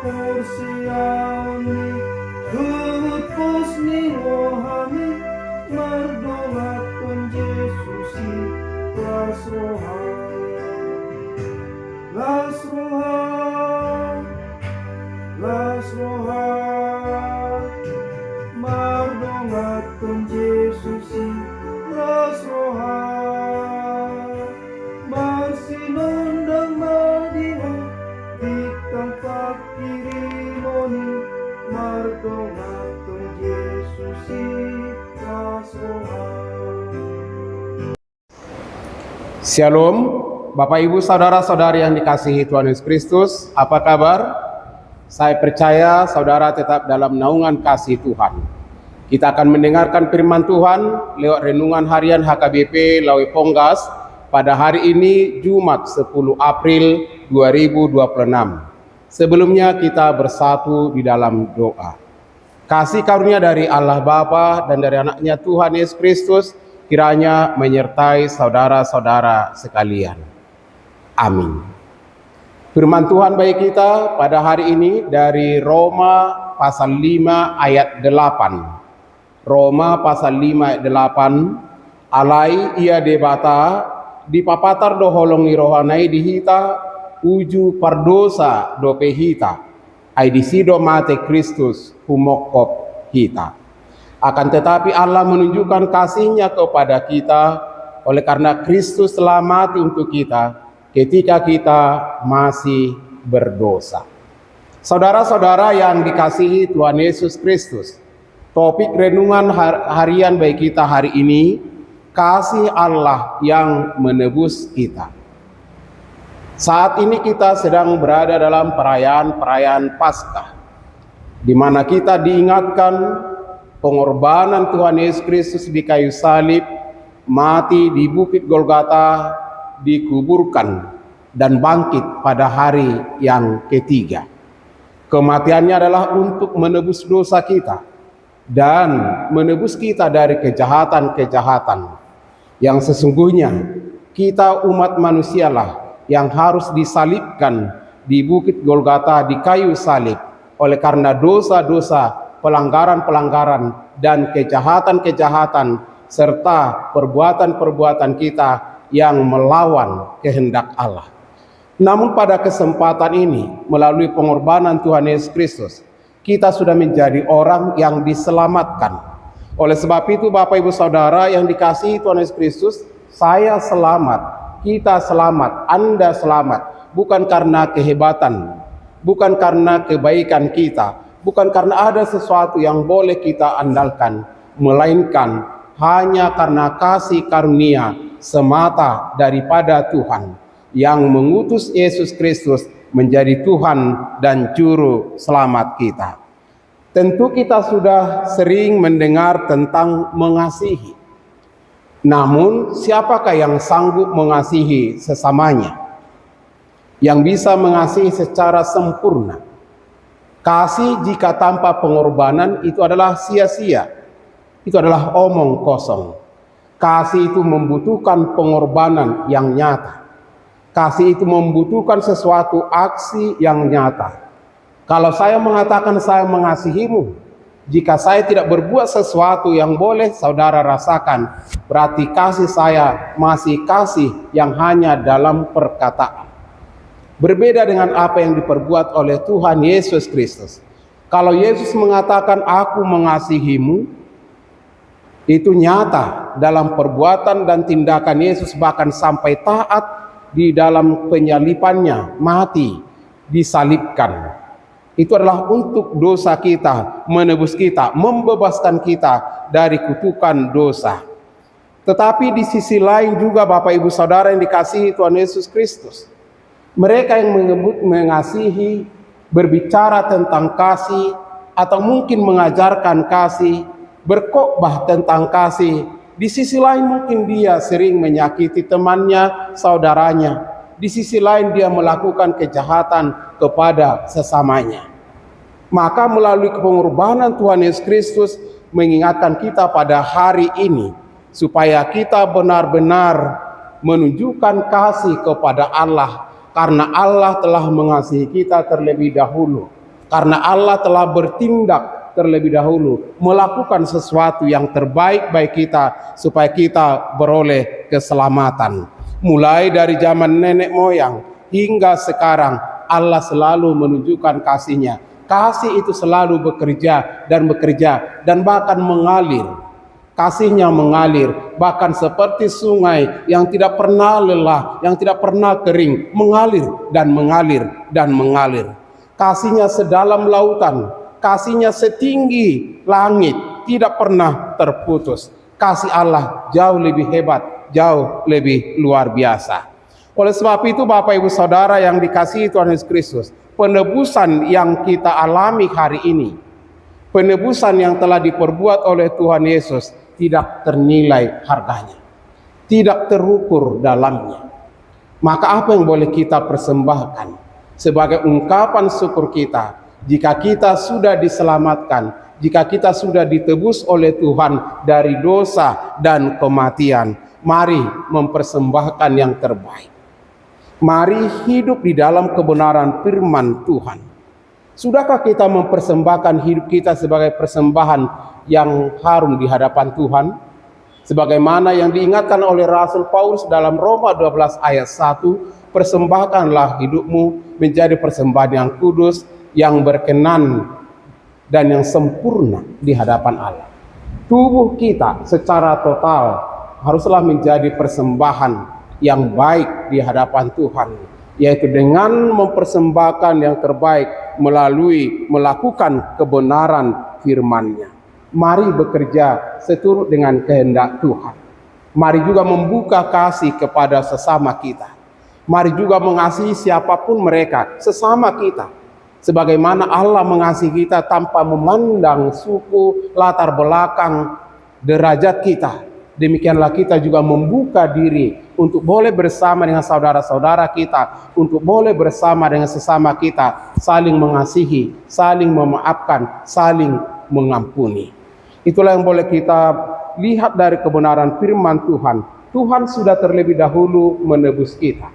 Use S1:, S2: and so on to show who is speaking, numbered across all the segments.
S1: porsiauni Tuhut posni rohani Mardolatkan Yesusi Las rohani Las rohani Las rohani Mardolatkan Yesusi Las rohani Marsinondang Madinah di tempat kirimoni Mardolatkan Yesusi Las rohani.
S2: Shalom, Bapak Ibu saudara-saudari yang dikasihi Tuhan Yesus Kristus, apa kabar? Saya percaya saudara tetap dalam naungan kasih Tuhan. Kita akan mendengarkan firman Tuhan lewat renungan harian HKBP Lawe Ponggas pada hari ini Jumat 10 April 2026. Sebelumnya kita bersatu di dalam doa. Kasih karunia dari Allah Bapa dan dari anaknya Tuhan Yesus Kristus kiranya menyertai saudara-saudara sekalian. Amin. Firman Tuhan bagi kita pada hari ini dari Roma pasal 5 ayat 8. Roma pasal 5 ayat 8. Alai ia debata dipapatar do holongi rohanai dihita uju pardosa do pehita. Ai disido mate Kristus humokop hita. Akan tetapi Allah menunjukkan kasih-Nya kepada kita oleh karena Kristus telah mati untuk kita ketika kita masih berdosa. Saudara-saudara yang dikasihi Tuhan Yesus Kristus, topik renungan harian bagi kita hari ini, kasih Allah yang menebus kita. Saat ini kita sedang berada dalam perayaan Paskah, di mana kita diingatkan pengorbanan Tuhan Yesus Kristus di kayu salib, mati di bukit Golgota, dikuburkan dan bangkit pada hari yang ketiga. Kematiannya adalah untuk menebus dosa kita dan menebus kita dari kejahatan-kejahatan yang sesungguhnya kita umat manusialah yang harus disalibkan di bukit Golgota di kayu salib oleh karena dosa-dosa, pelanggaran-pelanggaran dan kejahatan-kejahatan serta perbuatan-perbuatan kita yang melawan kehendak Allah. Namun pada kesempatan ini melalui pengorbanan Tuhan Yesus Kristus kita sudah menjadi orang yang diselamatkan. Oleh sebab itu Bapak Ibu Saudara yang dikasihi Tuhan Yesus Kristus, saya selamat, kita selamat, Anda selamat bukan karena kehebatan, bukan karena kebaikan kita, bukan karena ada sesuatu yang boleh kita andalkan, melainkan hanya karena kasih karunia semata daripada Tuhan yang mengutus Yesus Kristus menjadi Tuhan dan Juru Selamat kita. Tentu kita sudah sering mendengar tentang mengasihi. Namun siapakah yang sanggup mengasihi sesamanya? Yang bisa mengasihi secara sempurna? Kasih jika tanpa pengorbanan itu adalah sia-sia. Itu adalah omong kosong. Kasih itu membutuhkan pengorbanan yang nyata. Kasih itu membutuhkan sesuatu aksi yang nyata. Kalau saya mengatakan saya mengasihimu, jika saya tidak berbuat sesuatu yang boleh saudara rasakan, berarti kasih saya masih kasih yang hanya dalam perkataan. Berbeda dengan apa yang diperbuat oleh Tuhan Yesus Kristus. Kalau Yesus mengatakan aku mengasihimu, itu nyata dalam perbuatan dan tindakan Yesus, bahkan sampai taat di dalam penyalipannya, mati, disalibkan. Itu adalah untuk dosa kita, menebus kita, membebaskan kita dari kutukan dosa. Tetapi di sisi lain juga Bapak Ibu Saudara yang dikasihi Tuhan Yesus Kristus, mereka yang menyebut mengasihi, berbicara tentang kasih, atau mungkin mengajarkan kasih, berkhotbah tentang kasih, di sisi lain mungkin dia sering menyakiti temannya, saudaranya. Di sisi lain dia melakukan kejahatan kepada sesamanya. Maka melalui pengorbanan Tuhan Yesus Kristus mengingatkan kita pada hari ini supaya kita benar-benar menunjukkan kasih kepada Allah, karena Allah telah mengasihi kita terlebih dahulu. Karena Allah telah bertindak terlebih dahulu, melakukan sesuatu yang terbaik bagi kita supaya kita beroleh keselamatan. Mulai dari zaman nenek moyang hingga sekarang, Allah selalu menunjukkan kasih-Nya. Kasih itu selalu bekerja dan bahkan mengalir. Kasih-Nya mengalir, bahkan seperti sungai yang tidak pernah lelah, yang tidak pernah kering, mengalir dan mengalir dan mengalir. Kasih-Nya sedalam lautan, kasih-Nya setinggi langit, tidak pernah terputus. Kasih Allah jauh lebih hebat, jauh lebih luar biasa. Oleh sebab itu, Bapak Ibu Saudara yang dikasihi Tuhan Yesus Kristus, penebusan yang kita alami hari ini, penebusan yang telah diperbuat oleh Tuhan Yesus, tidak ternilai harganya, tidak terukur dalamnya. Maka apa yang boleh kita persembahkan sebagai ungkapan syukur kita jika kita sudah diselamatkan, jika kita sudah ditebus oleh Tuhan dari dosa dan kematian? Mari mempersembahkan yang terbaik. Mari hidup di dalam kebenaran firman Tuhan. Sudahkah kita mempersembahkan hidup kita sebagai persembahan yang harum di hadapan Tuhan? Sebagaimana yang diingatkan oleh Rasul Paulus dalam Roma 12 ayat 1, persembahkanlah hidupmu menjadi persembahan yang kudus, yang berkenan dan yang sempurna di hadapan Allah. Tubuh kita secara total haruslah menjadi persembahan yang baik di hadapan Tuhan, yaitu dengan mempersembahkan yang terbaik melalui melakukan kebenaran firman-Nya. Mari bekerja seturut dengan kehendak Tuhan. Mari juga membuka kasih kepada sesama kita. Mari juga mengasihi siapapun mereka, sesama kita. Sebagaimana Allah mengasihi kita tanpa memandang suku, latar belakang, derajat kita. Demikianlah kita juga membuka diri untuk boleh bersama dengan saudara-saudara kita, untuk boleh bersama dengan sesama kita, saling mengasihi, saling memaafkan, saling mengampuni. Itulah yang boleh kita lihat dari kebenaran firman Tuhan. Tuhan sudah terlebih dahulu menebus kita.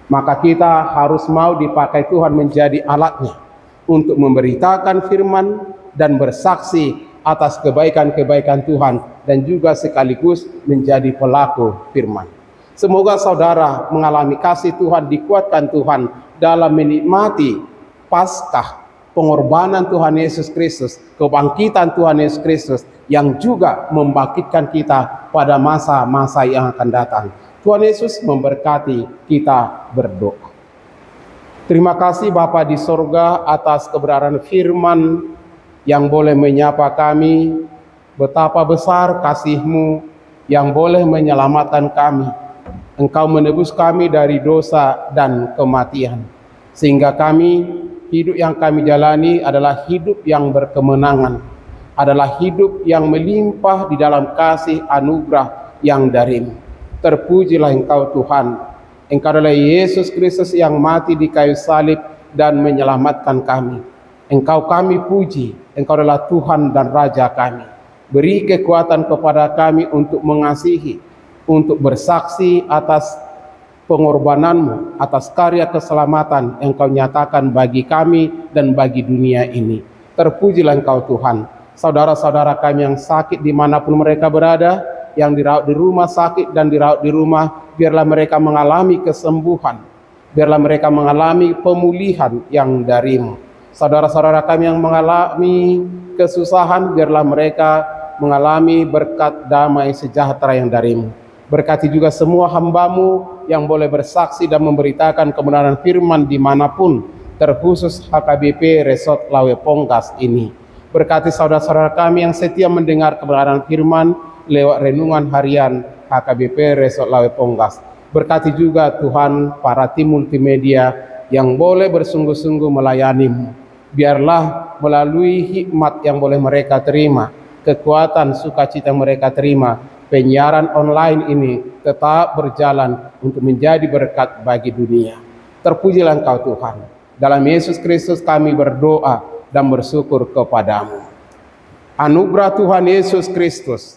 S2: Maka kita harus mau dipakai Tuhan menjadi alatnya untuk memberitakan firman dan bersaksi atas kebaikan-kebaikan Tuhan dan juga sekaligus menjadi pelaku firman. Semoga saudara mengalami kasih Tuhan, dikuatkan Tuhan dalam menikmati Paskah, pengorbanan Tuhan Yesus Kristus, kebangkitan Tuhan Yesus Kristus yang juga membangkitkan kita pada masa-masa yang akan datang. Tuhan Yesus memberkati, kita berdoa. Terima kasih Bapa di sorga atas kebenaran firman yang boleh menyapa kami. Betapa besar kasih-Mu yang boleh menyelamatkan kami. Engkau menebus kami dari dosa dan kematian, sehingga kami, hidup yang kami jalani adalah hidup yang berkemenangan, adalah hidup yang melimpah di dalam kasih anugerah yang dari-Mu. Terpujilah Engkau Tuhan. Engkau adalah Yesus Kristus yang mati di kayu salib dan menyelamatkan kami. Engkau kami puji, Engkau adalah Tuhan dan Raja kami. Beri kekuatan kepada kami untuk mengasihi, untuk bersaksi atas pengorbanan-Mu, atas karya keselamatan yang Kau nyatakan bagi kami dan bagi dunia ini. Terpujilah Engkau Tuhan. Saudara-saudara kami yang sakit dimanapun mereka berada, yang dirawat di rumah sakit dan dirawat di rumah, biarlah mereka mengalami kesembuhan, biarlah mereka mengalami pemulihan yang dari-Mu. Saudara-saudara kami yang mengalami kesusahan, biarlah mereka mengalami berkat damai sejahtera yang dari-Mu. Berkati juga semua hamba-Mu yang boleh bersaksi dan memberitakan kebenaran firman dimanapun, terkhusus HKBP Resort Lawe Pongkas ini. Berkati saudara-saudara kami yang setia mendengar kebenaran firman lewat renungan harian HKBP Resort Lawe Pongkas. Berkati juga Tuhan para tim multimedia yang boleh bersungguh-sungguh melayani-Mu. Biarlah melalui hikmat yang boleh mereka terima, kekuatan sukacita yang mereka terima, penyiaran online ini tetap berjalan untuk menjadi berkat bagi dunia. Terpujilah Engkau Tuhan. Dalam Yesus Kristus kami berdoa dan bersyukur kepadamu. Anugerah Tuhan Yesus Kristus,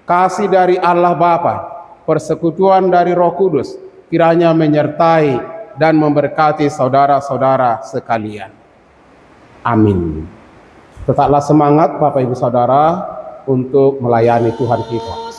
S2: kasih dari Allah Bapa, persekutuan dari Roh Kudus, kiranya menyertai dan memberkati saudara-saudara sekalian. Amin. Tetaplah semangat Bapak Ibu Saudara untuk melayani Tuhan kita.